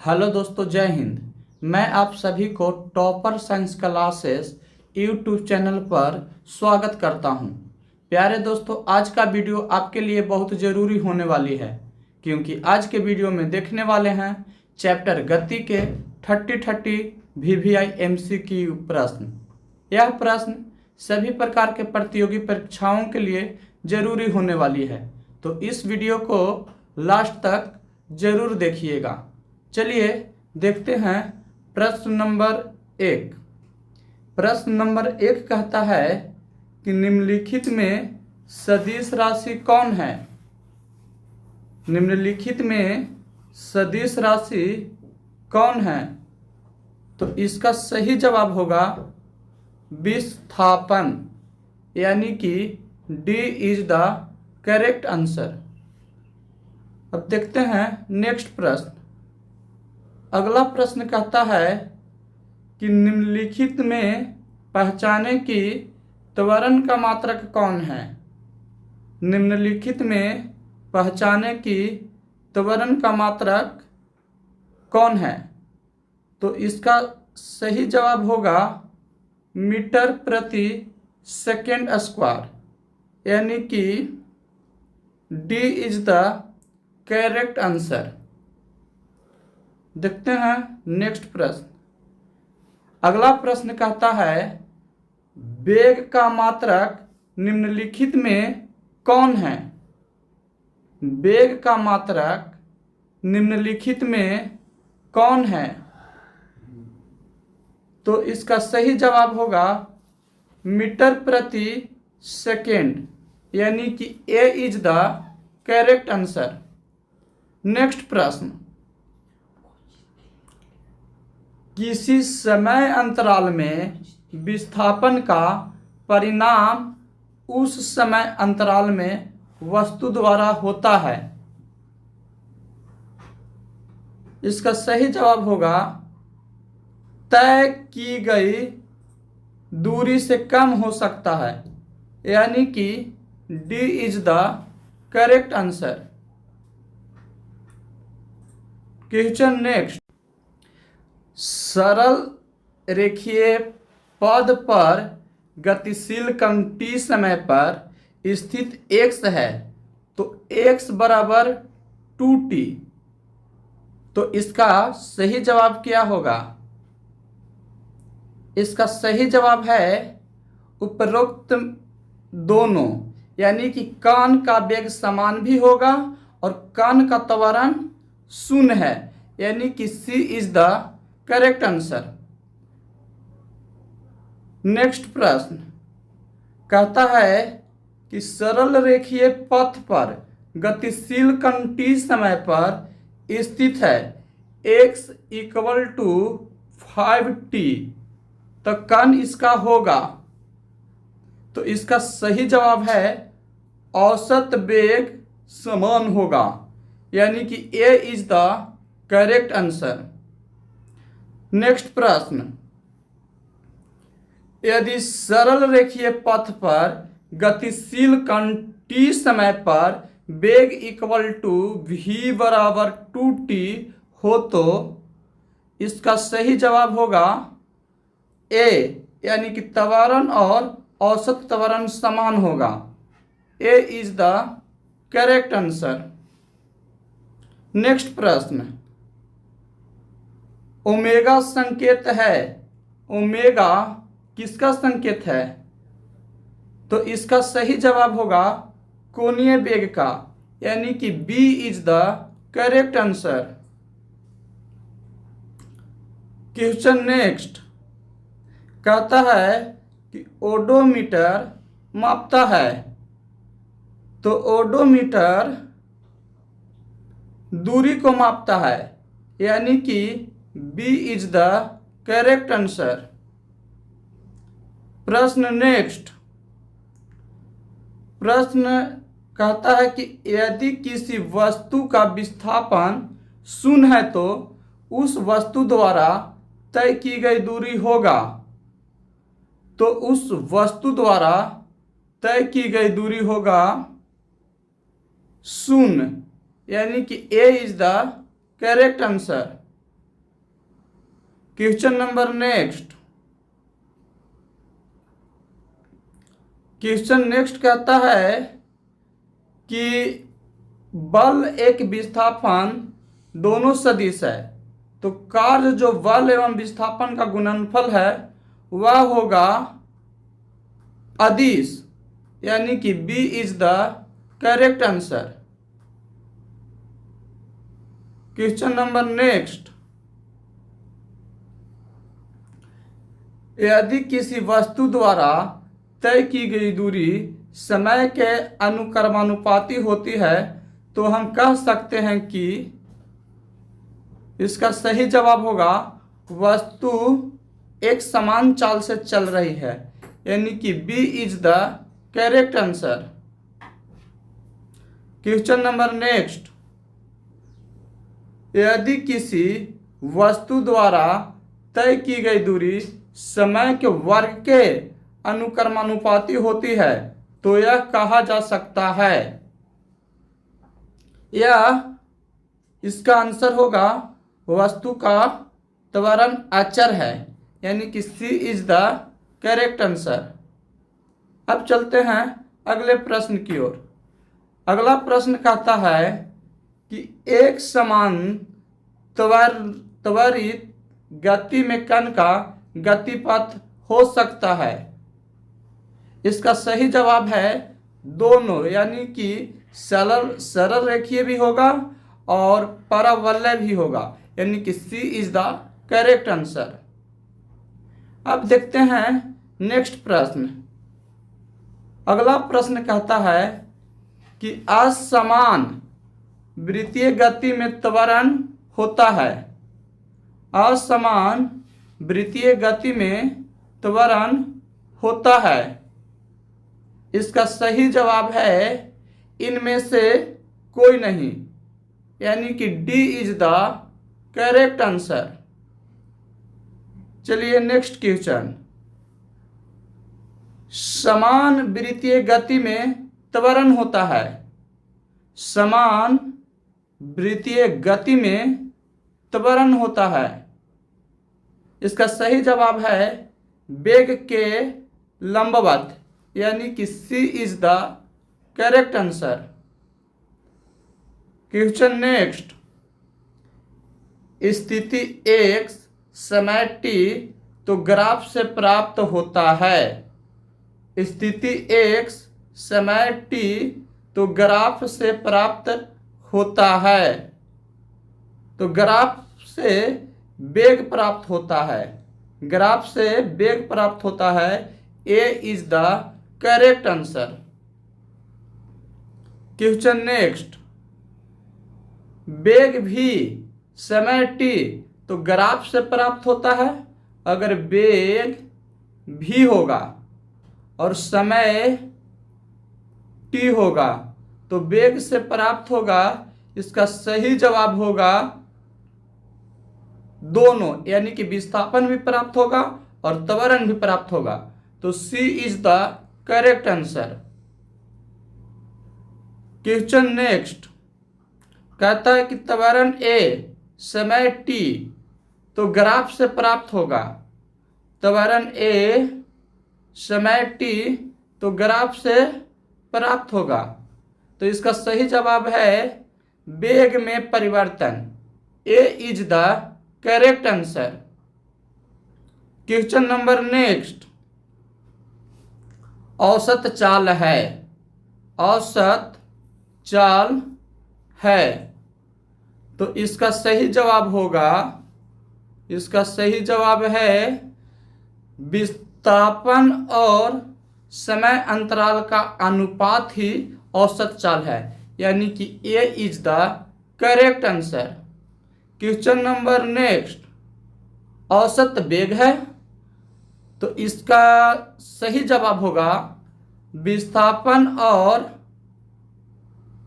Hello दोस्तों, जय हिंद। मैं आप सभी को topper science classes YouTube channel पर स्वागत करता हूं। प्यारे दोस्तों, आज का वीडियो आपके लिए बहुत ज़रूरी होने वाली है, क्योंकि आज के वीडियो में देखने वाले हैं चैप्टर गति के 30 VVI MCQ प्रश्न। यह प्रश्न सभी प्रकार के प्रतियोगी परीक्षाओं के लिए ज़रूरी होने वाली है, तो इस वीडियो को लास्ट तक ज़रूर देखिएगा। चलिए देखते हैं प्रश्न नंबर 1। प्रश्न नंबर 1 कहता है कि निम्नलिखित में सदिश राशि कौन है। निम्नलिखित में सदिश राशि कौन है? तो इसका सही जवाब होगा विस्थापन, यानी कि D is the correct answer. अब देखते हैं नेक्स्ट प्रश्न। अगला प्रश्न कहता है कि निम्नलिखित में पहचाने की त्वरण का मात्रक कौन है। निम्नलिखित में पहचाने की त्वरण का मात्रक कौन है? तो इसका सही जवाब होगा मीटर प्रति सेकेंड स्क्वायर, यानी कि D is the correct answer. देखते हैं नेक्स्ट प्रश्न। अगला प्रश्न कहता है वेग का मात्रक निम्नलिखित में कौन है। वेग का मात्रक निम्नलिखित में कौन है? तो इसका सही जवाब होगा मीटर प्रति सेकेंड, यानी कि A is the correct answer. Next प्रश्न। किसी समय अंतराल में विस्थापन का परिणाम उस समय अंतराल में वस्तु द्वारा होता है। इसका सही जवाब होगा तय की गई दूरी से कम हो सकता है, यानी कि D is the correct answer. Question next. सरल रेखीय पद पर गतिशील कण t समय पर स्थित x है, तो x बराबर 2t। तो इसका सही जवाब क्या होगा? इसका सही जवाब है उपरोक्त दोनों, यानी कि कण का वेग समान भी होगा और कण का त्वरण शून्य है, यानी कि C is the correct answer. Next प्रश्न कहता है कि सरल रेखीय पथ पर गतिशील कण t समय पर स्थित है, x इक्वल टू 5t। तो कण इसका होगा, तो इसका सही जवाब है औसत वेग समान होगा, यानी कि a is the correct answer. Next प्रश्न। यदि सरल रेखीय पथ पर गतिशील कण t समय पर वेग इक्वल टू v बराबर 2t हो, तो इसका सही जवाब होगा a, यानी कि त्वरण और औसत त्वरण समान होगा। a is the correct answer. Next प्रश्न। ओमेगा संकेत है, ओमेगा किसका संकेत है? तो इसका सही जवाब होगा कोणीय वेग का, यानी कि b is the correct answer. Question next कहता है कि ओडोमीटर मापता है, तो ओडोमीटर दूरी को मापता है, यानी कि B is the correct answer. प्रश्न नेक्स्ट। प्रश्न कहता है कि यदि किसी वस्तु का विस्थापन शून्य है, तो उस वस्तु द्वारा तय की गई दूरी होगा। तो उस वस्तु द्वारा तय की गई दूरी होगा शून्य, यानी कि A is the correct answer. Question number next. Question next कहता है कि बल एक विस्थापन दोनों सदिश है, तो कार्य जो बल एवं विस्थापन का गुणनफल है वह होगा अदिश, यानी कि B is the correct answer. Question number next. यदि किसी वस्तु द्वारा तय की गई दूरी समय के अनुक्रमानुपाती होती है तो हम कह सकते हैं कि इसका सही जवाब होगा वस्तु एक समान चाल से चल रही है, यानी कि B is the correct answer. Question number next. यदि किसी वस्तु द्वारा तय की गई दूरी समय के वर्ग के अनुक्रमानुपाती होती है तो यह कहा जा सकता है, यह इसका आंसर होगा वस्तु का त्वरण अचर है, यानी कि C is the correct answer. अब चलते हैं अगले प्रश्न की ओर। अगला प्रश्न कहता है कि एक समान त्वरित गति में कण का गतिपथ हो सकता है। इसका सही जवाब है दोनों, यानी कि सरल रेखीय भी होगा और परावलय भी होगा, यानी कि C is the correct answer. अब देखते हैं नेक्स्ट प्रश्न। अगला प्रश्न कहता है कि असमान वृत्तीय गति में त्वरण होता है। असमान वृत्तीय गति में त्वरण होता है। इसका सही जवाब है इनमें से कोई नहीं, यानी कि D is the correct answer. चलिए नेक्स्ट क्वेश्चन। समान वृत्तीय गति में त्वरण होता है। समान वृत्तीय गति में त्वरण होता है। इसका सही जवाब है वेग के लंबवत, यानी कि C is the correct answer. Question next. स्थिति x समय t तो ग्राफ से प्राप्त होता है। स्थिति x समय t तो ग्राफ से प्राप्त होता है। तो ग्राफ से वेग प्राप्त होता है। ग्राफ से वेग प्राप्त होता है। A is the correct answer. Question next. वेग भी समय t तो ग्राफ से प्राप्त होता है। अगर वेग भी होगा और समय t होगा तो वेग से प्राप्त होगा। इसका सही जवाब होगा दोनों, यानी कि विस्थापन भी प्राप्त होगा और त्वरण भी प्राप्त होगा। तो C is the correct answer. Question next कहता है कि त्वरण ए समय t तो ग्राफ से प्राप्त होगा। त्वरण ए समय t तो ग्राफ से प्राप्त होगा। तो इसका सही जवाब है वेग में परिवर्तन। A is the correct answer. Question number next. औसत चाल है। औसत चाल है तो इसका सही जवाब होगा, इसका सही जवाब है विस्थापन और समय अंतराल का अनुपात ही औसत चाल है, यानी कि A is the correct answer. Question number next. औसत वेग है तो इसका सही जवाब होगा विस्थापन और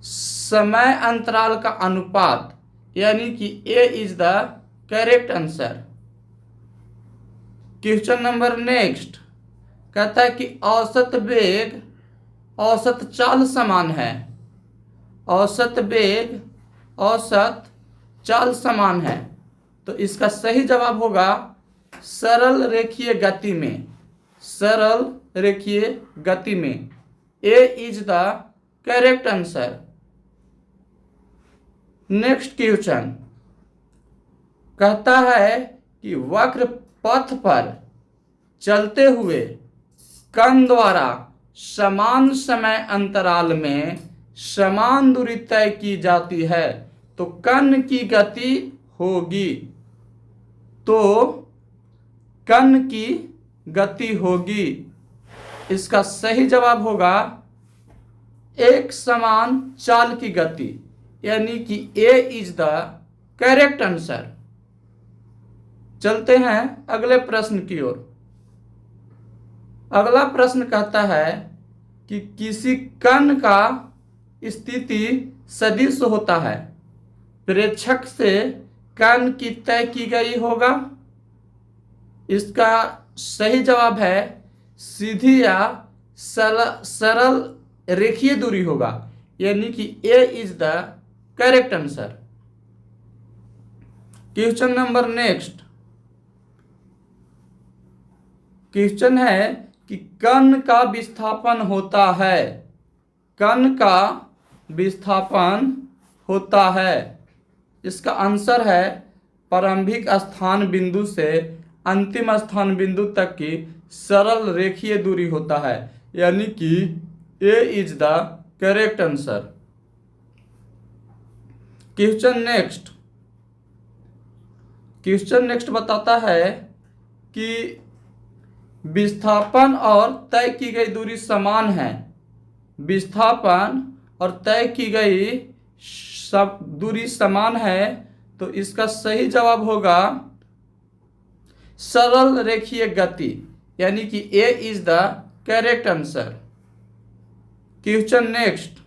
समय अंतराल का अनुपात, यानी कि A is the correct answer. Question number next कहता है कि औसत वेग औसत चाल समान है। औसत वेग औसत चाल समान है तो इसका सही जवाब होगा सरल रेखीय गति में, सरल रेखीय गति में। A is the correct answer. Next question कहता है कि वक्र पथ पर चलते हुए कण द्वारा समान समय अंतराल में समान दूरी तय की जाती है तो कण की गति होगी, तो कण की गति होगी। इसका सही जवाब होगा एक समान चाल की गति, यानी कि A is the correct answer. चलते हैं अगले प्रश्न की ओर। अगला प्रश्न कहता है कि किसी कण का स्थिति सदिश होता है, प्रेक्षक से कण की तय की गई होगा। इसका सही जवाब है सीधी या सरल रेखीय दूरी होगा, यानी कि A is the correct answer. Question number next question है कि कण का विस्थापन होता है, कण का विस्थापन होता है। इसका आंसर है प्रारंभिक स्थान बिंदु से अंतिम स्थान बिंदु तक की सरल रेखीय दूरी होता है, यानी कि A is the correct answer. Question next बताता है कि विस्थापन और तय की गई दूरी समान है। विस्थापन और तय की गई सब दूरी समान है, तो इसका सही जवाब होगा सरल रेखीय गति, यानी कि A is the correct answer. Question next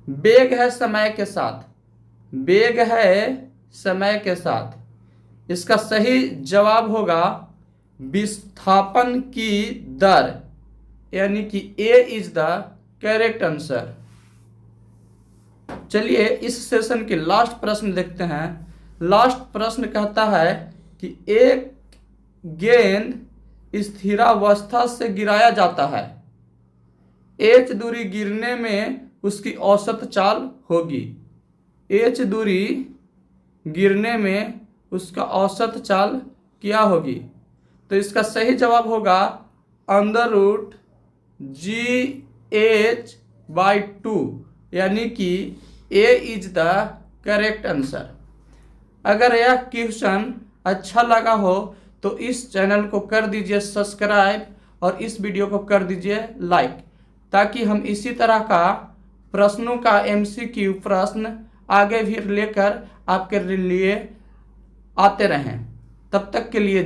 वेग है समय के साथ, वेग है समय के साथ। इसका सही जवाब होगा विस्थापन की दर, यानी कि A is the correct answer. चलिए इस सेशन के लास्ट प्रश्न देखते हैं। लास्ट प्रश्न कहता है कि एक गेंद स्थिरावस्था से गिराया जाता है, एच दूरी गिरने में उसकी औसत चाल होगी। एच दूरी गिरने में उसका औसत चाल क्या होगी? तो इसका सही जवाब होगा √GH/2, यानी कि A is the correct answer. अगर यह क्वेश्चन अच्छा लगा हो तो इस चैनल को कर दीजिए सब्सक्राइब और इस वीडियो को कर दीजिए लाइक, ताकि हम इसी तरह का प्रश्नों का MCQ प्रश्न आगे भी लेकर आपके लिए आते रहें। तब तक के लिए